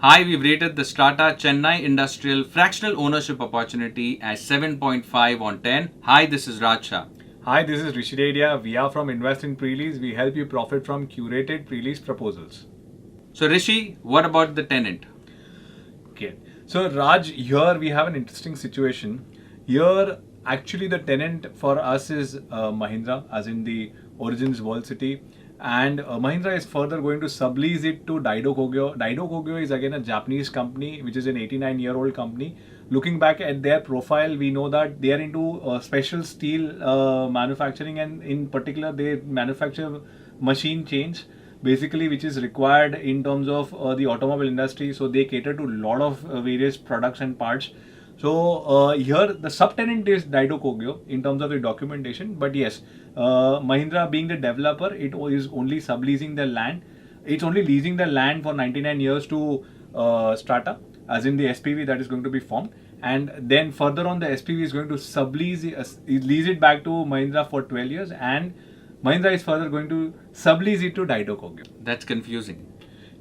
Hi, we've rated the Strata Chennai Industrial fractional ownership opportunity as 7.5 on 10. Hi, this is Raj Shah. Hi, this is Rishi Dedhia. We are from Invest in Pre-Lease. We help you profit from curated pre-lease proposals. So, Rishi, what about the tenant? Okay. So, Raj, here we have an interesting situation. Here, actually, the tenant for us is Mahindra, as in the Origins World City. And Mahindra is further going to sublease it to Diado Kogyo. Diado Kogyo is again a Japanese company, which is an 89-year-old company. Looking back at their profile, we know that they are into special steel manufacturing, and in particular, they manufacture machine chains, basically, which is required in terms of the automobile industry. So they cater to a lot of various products and parts. So here the subtenant is Diado Kogyo in terms of the documentation, but yes, Mahindra being the developer, it is only subleasing the land. It's only leasing the land for 99 years to Strata, as in the SPV that is going to be formed. And then further on, the SPV is going to sublease, lease it back to Mahindra for 12 years, and Mahindra is further going to sublease it to Diado Kogyo. That's confusing.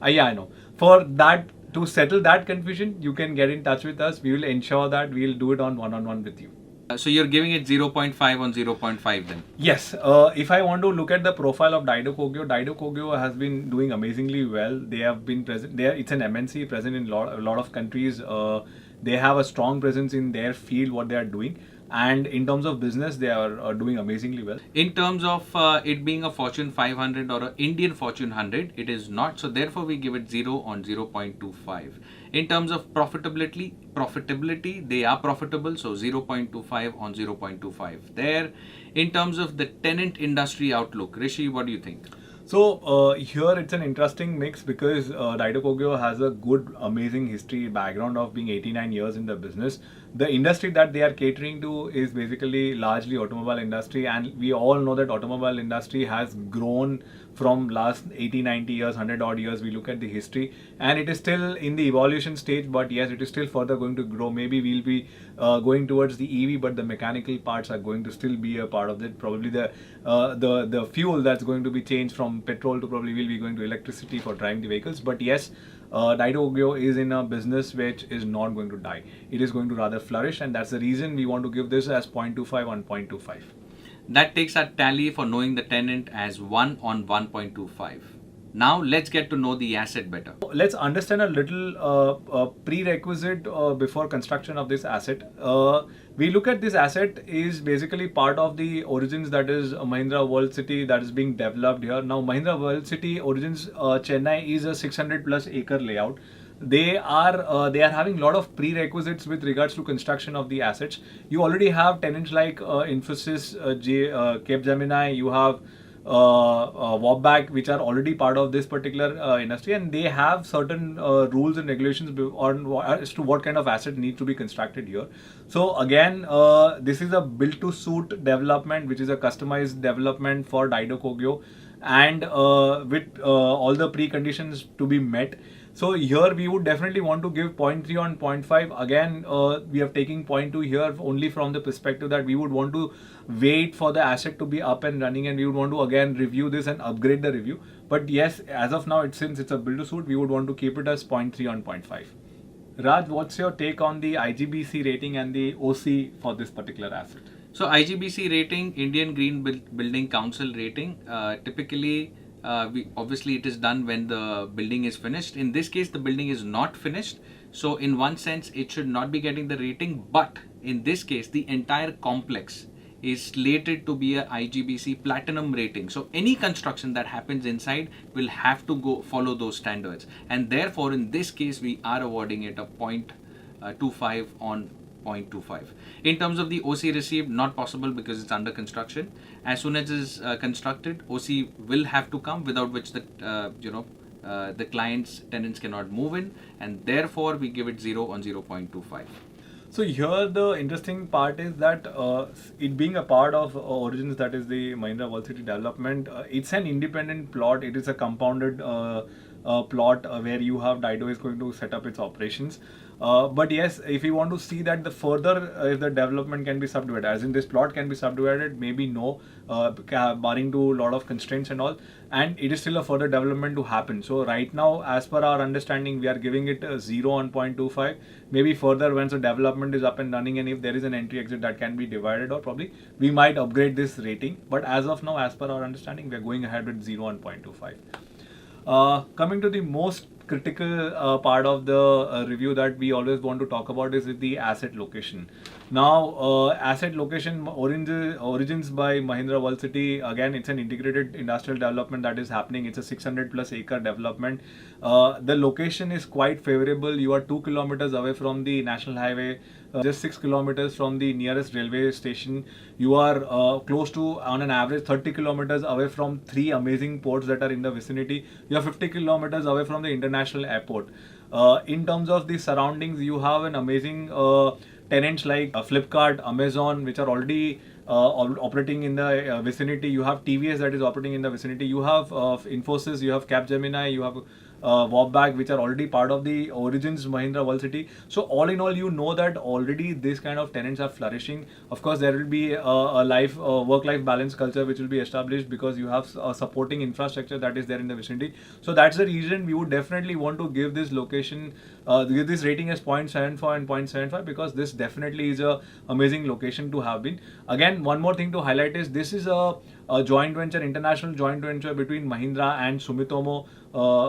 Yeah, I know. For that, to settle that confusion, you can get in touch with us. We will ensure that we will do it on one-on-one with you. So you're giving it 0.5 on 0.5 then? Yes. If I want to look at the profile of Diado Kogyo has been doing amazingly well. They have been present there. It's an MNC present in a lot of countries. They have a strong presence in their field, what they are doing. And in terms of business, they are doing amazingly well. In terms of it being a Fortune 500 or an Indian Fortune 100, it is not. So therefore, we give it 0 on 0.25. In terms of profitability, they are profitable. So 0.25 on 0.25 there. In terms of the tenant industry outlook, Rishi, what do you think? So here it's an interesting mix because Diado Kogyo has a good, amazing history background of being 89 years in the business. The industry that they are catering to is basically largely automobile industry, and we all know that automobile industry has grown from last 80, 90 years, 100 odd years. We look at the history, and it is still in the evolution stage, but yes, it is still further going to grow. Maybe we'll be going towards the EV, but the mechanical parts are going to still be a part of it. Probably the fuel that's going to be changed from petrol to probably will be going to electricity for driving the vehicles. But yes, Diado Kogyo is in a business which is not going to die. It is going to rather flourish, and that's the reason we want to give this as 0.25 on 0.25. That takes our tally for knowing the tenant as 1 on 1.25. Now let's get to know the asset better. Let's understand a little prerequisite before construction of this asset. We look at this asset is basically part of the Origins, that is Mahindra World City, that is being developed here. Now Mahindra World City Origins Chennai is a 600 plus acre layout. They are having a lot of prerequisites with regards to construction of the assets. You already have tenants like Infosys, Capgemini. You have Wobback, which are already part of this particular industry, and they have certain rules and regulations as to what kind of asset needs to be constructed here. So again, this is a build to suit development, which is a customized development for Diado Kogyo, and with all the preconditions to be met. So here we would definitely want to give 0.3 on 0.5. Again, we are taking 0.2 here only from the perspective that we would want to wait for the asset to be up and running, and we would want to again review this and upgrade the review. But yes, as of now, since it's a build to suit, we would want to keep it as 0.3 on 0.5. Raj, what's your take on the IGBC rating and the OC for this particular asset? So IGBC rating, Indian Green Building Council rating, typically obviously it is done when the building is finished. In this case, the building is not finished. So in one sense, it should not be getting the rating. But in this case, the entire complex is slated to be a IGBC platinum rating. So any construction that happens inside will have to follow those standards. And therefore, in this case, we are awarding it a 0.25 on 0.25. In terms of the OC received, not possible because it's under construction. As soon as it is constructed, OC will have to come, without which the client's tenants cannot move in, and therefore we give it 0 on 0.25. So here the interesting part is that it being a part of Origins, that is the Mahindra World City development, it's an independent plot. It is a compounded plot where you have Diado is going to set up its operations. But yes, if you want to see that the further if the development can be subdivided, as in this plot can be subdivided, maybe no, barring to a lot of constraints and all, and it is still a further development to happen. So right now, as per our understanding, we are giving it 0 on 0.25. Maybe further once the development is up and running, and if there is an entry exit that can be divided, or probably we might upgrade this rating. But as of now, as per our understanding, we are going ahead with 0 on 0.25. Coming to the most critical part of the review that we always want to talk about is the asset location. Now, asset location origins by Mahindra World City. Again, it's an integrated industrial development that is happening. It's a 600 plus acre development. The location is quite favorable. You are 2 kilometers away from the national highway, just 6 kilometers from the nearest railway station. You are close to, on an average, 30 kilometers away from 3 amazing ports that are in the vicinity. You are 50 kilometers away from the international airport. In terms of the surroundings, you have an amazing tenants like Flipkart, Amazon, which are already operating in the vicinity. You have TVS that is operating in the vicinity. You have Infosys, you have Capgemini, you have Wobback, which are already part of the origins Mahindra World City. So all in all, you know that already this kind of tenants are flourishing. Of course, there will be a work-life balance culture which will be established because you have a supporting infrastructure that is there in the vicinity. So that's the reason we would definitely want to give this location, give this rating as 0.74 and 0.75, because this definitely is a amazing location to have been. Again, one more thing to highlight is this is a joint venture, international joint venture between Mahindra and Sumitomo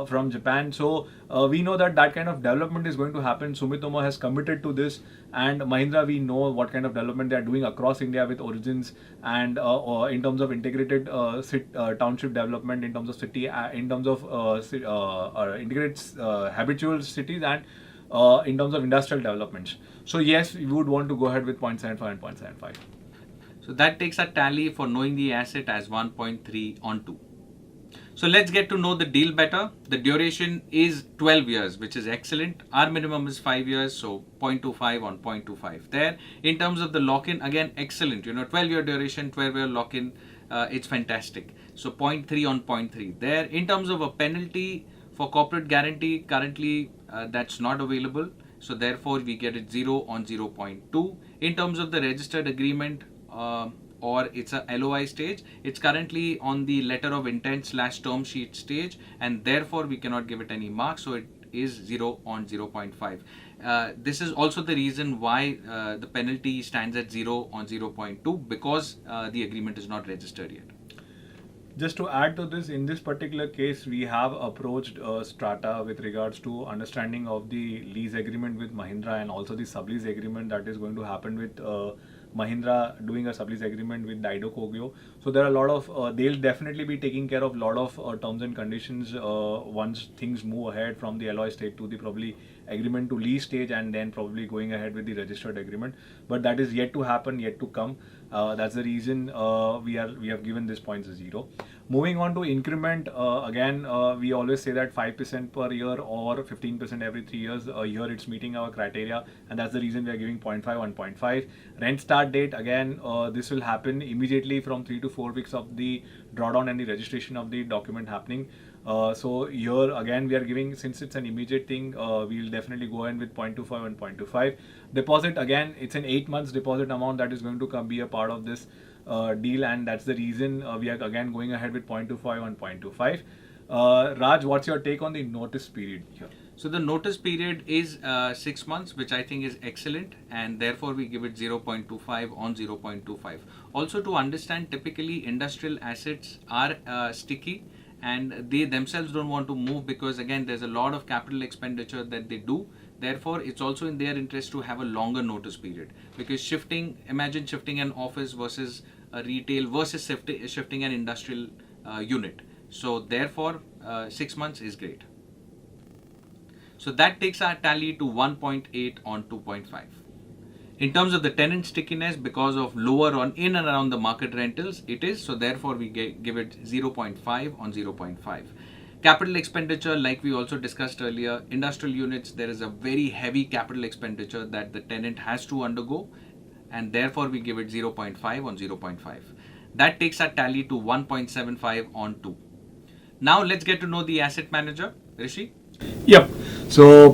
from Japan. So we know that that kind of development is going to happen. Sumitomo has committed to this, and Mahindra, we know what kind of development they are doing across India with origins, and in terms of integrated township development, in terms of city, in terms of integrated habitual cities, and in terms of industrial developments. So yes, we would want to go ahead with 0.75 and 0.75. So that takes a tally for knowing the asset as 1.3 on 2. So let's get to know the deal better. The duration is 12 years, which is excellent. Our minimum is 5 years, so 0.25 on 0.25 there. In terms of the lock-in, again, excellent. 12-year duration, 12-year lock-in, it's fantastic. So 0.3 on 0.3 there. In terms of a penalty for corporate guarantee, currently that's not available. So therefore, we get it 0 on 0.2. In terms of the registered agreement, or it's a LOI stage, it's currently on the letter of intent / term sheet stage, and therefore we cannot give it any mark, so it is 0 on 0.5. This is also the reason why the penalty stands at 0 on 0.2, because the agreement is not registered yet. Just to add to this, in this particular case, we have approached Strata with regards to understanding of the lease agreement with Mahindra, and also the sublease agreement that is going to happen with Mahindra doing a sublease agreement with Diado Kogyo. So there are a lot of, they'll definitely be taking care of a lot of terms and conditions once things move ahead from the LOI stage to the probably agreement to lease stage, and then probably going ahead with the registered agreement. But that is yet to happen, yet to come. That's the reason we have given this point as 0. Moving on to increment, again, we always say that 5% per year or 15% every 3 years. Here it's meeting our criteria, and that's the reason we are giving 0.5 on 0.5. Rent start date, again, this will happen immediately from 3 to 4 weeks of the drawdown and the registration of the document happening. So here again we are giving, since it's an immediate thing, we will definitely go in with 0.25 and 0.25. Deposit, again, it's an 8 months deposit amount that is going to be a part of this deal, and that's the reason we are again going ahead with 0.25 and 0.25. Raj, what's your take on the notice period here? So the notice period is 6 months, which I think is excellent, and therefore we give it 0.25 on 0.25. Also, to understand, typically industrial assets are sticky, and they themselves don't want to move, because again there's a lot of capital expenditure that they do. Therefore, it's also in their interest to have a longer notice period, because imagine shifting an office versus a retail versus shifting an industrial unit. So therefore 6 months is great. So that takes our tally to 1.8 on 2.5. In terms of the tenant stickiness, because of lower on in and around the market rentals, it is. So therefore, we give it 0.5 on 0.5. Capital expenditure, like we also discussed earlier, industrial units, there is a very heavy capital expenditure that the tenant has to undergo, and therefore we give it 0.5 on 0.5. That takes our tally to 1.75 on 2. Now let's get to know the asset manager. Rishi? Yep. So,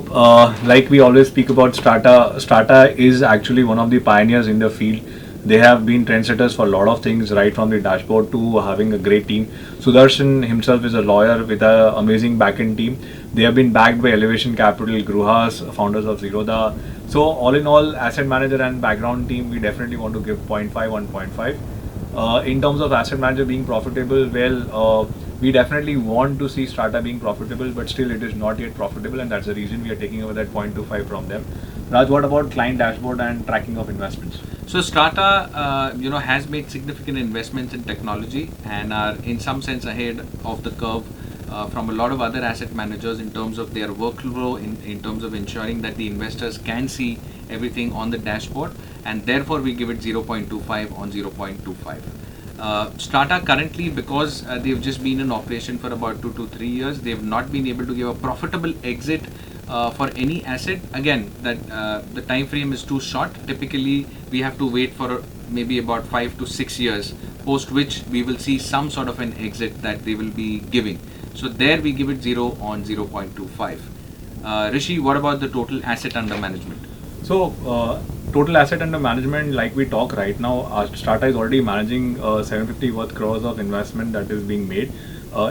like we always speak about Strata, Strata is actually one of the pioneers in the field. They have been trendsetters for a lot of things, right from the dashboard to having a great team. Sudarshan himself is a lawyer with an amazing backend team. They have been backed by Elevation Capital, Gruhas, founders of Zerodha. So, all in all, asset manager and background team, we definitely want to give 0.5 on 0.5. In terms of asset manager being profitable, well, we definitely want to see Strata being profitable, but still it is not yet profitable, and that's the reason we are taking over that 0.25 from them. Raj, what about client dashboard and tracking of investments? So Strata, has made significant investments in technology and are in some sense ahead of the curve from a lot of other asset managers in terms of their workflow, in terms of ensuring that the investors can see everything on the dashboard, and therefore we give it 0.25 on 0.25. Strata currently, because they've just been in operation for about 2 to 3 years, they've not been able to give a profitable exit for any asset. Again, that the time frame is too short. Typically, we have to wait for maybe about 5 to 6 years, post which we will see some sort of an exit that they will be giving. So there we give it 0 on 0.25. Rishi, what about the total asset under management? So, total asset under management, like we talk right now, Strata is already managing 750 worth crores of investment that is being made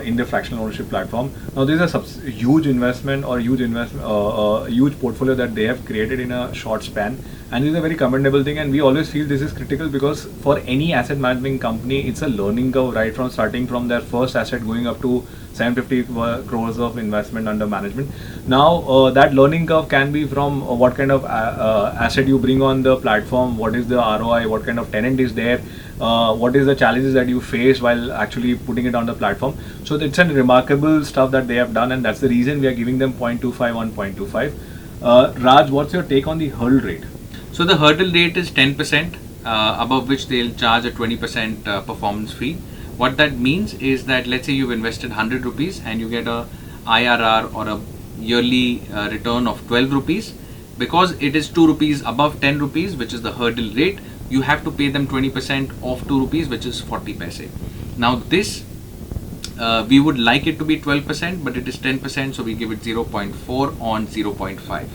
in the fractional ownership platform. Now, this is a huge investment or huge portfolio that they have created in a short span, and this is a very commendable thing. And we always feel this is critical because for any asset management company, it's a learning curve, right from starting from their first asset going up to 750 crores of investment under management. Now, that learning curve can be from what kind of asset you bring on the platform, what is the ROI, what kind of tenant is there, what is the challenges that you face while actually putting it on the platform. So it's a remarkable stuff that they have done, and that's the reason we are giving them 0.25 on 0.25. Raj, what's your take on the hurdle rate? So the hurdle rate is 10%, above which they'll charge a 20% performance fee. What that means is that, let's say you've invested 100 rupees and you get a IRR or a yearly return of 12 rupees. Because it is 2 rupees above 10 rupees, which is the hurdle rate, you have to pay them 20% of 2 rupees, which is 40 paise. Now this, we would like it to be 12%, but it is 10%, so we give it 0.4 on 0.5.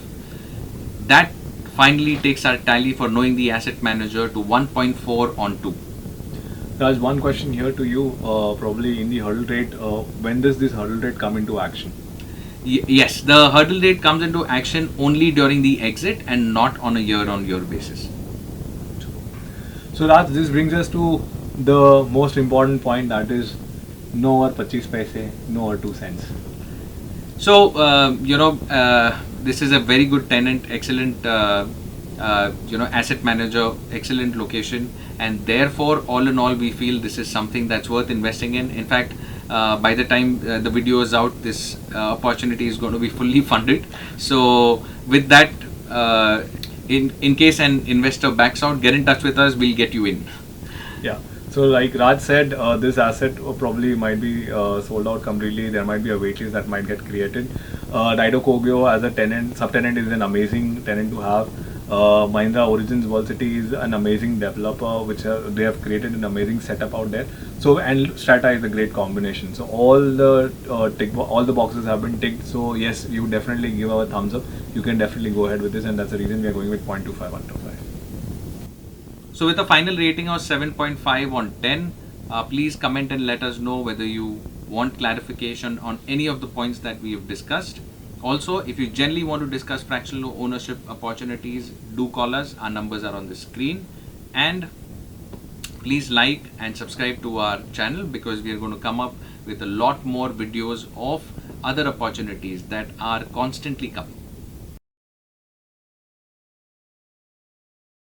That finally takes our tally for knowing the asset manager to 1.4 on 2. Raj, one question here to you, probably in the hurdle rate, when does this hurdle rate come into action? Yes, the hurdle rate comes into action only during the exit and not on a year-on-year basis. So Raj, this brings us to the most important point, that is no or 25 paise, no or 2 cents. So, this is a very good tenant, excellent, asset manager, excellent location, and therefore, all in all, we feel this is something that's worth investing in. In fact, by the time the video is out, this opportunity is going to be fully funded. So, with that, in case an investor backs out, get in touch with us. We'll get you in. Yeah. So like Raj said, this asset probably might be sold out completely. There might be a waitlist that might get created. Diado Kogyo as a tenant, subtenant is an amazing tenant to have. Mahindra World City is an amazing developer, which they have created an amazing setup out there. So, and Strata is a great combination. So all the boxes have been ticked. So yes, you definitely give a thumbs up. You can definitely go ahead with this, and that's the reason we are going with 0.25 on 0.25. So with a final rating of 7.5 on 10, please comment and let us know whether you want clarification on any of the points that we have discussed. Also, if you generally want to discuss fractional ownership opportunities, do call us. Our numbers are on the screen. And please like and subscribe to our channel, because we are going to come up with a lot more videos of other opportunities that are constantly coming.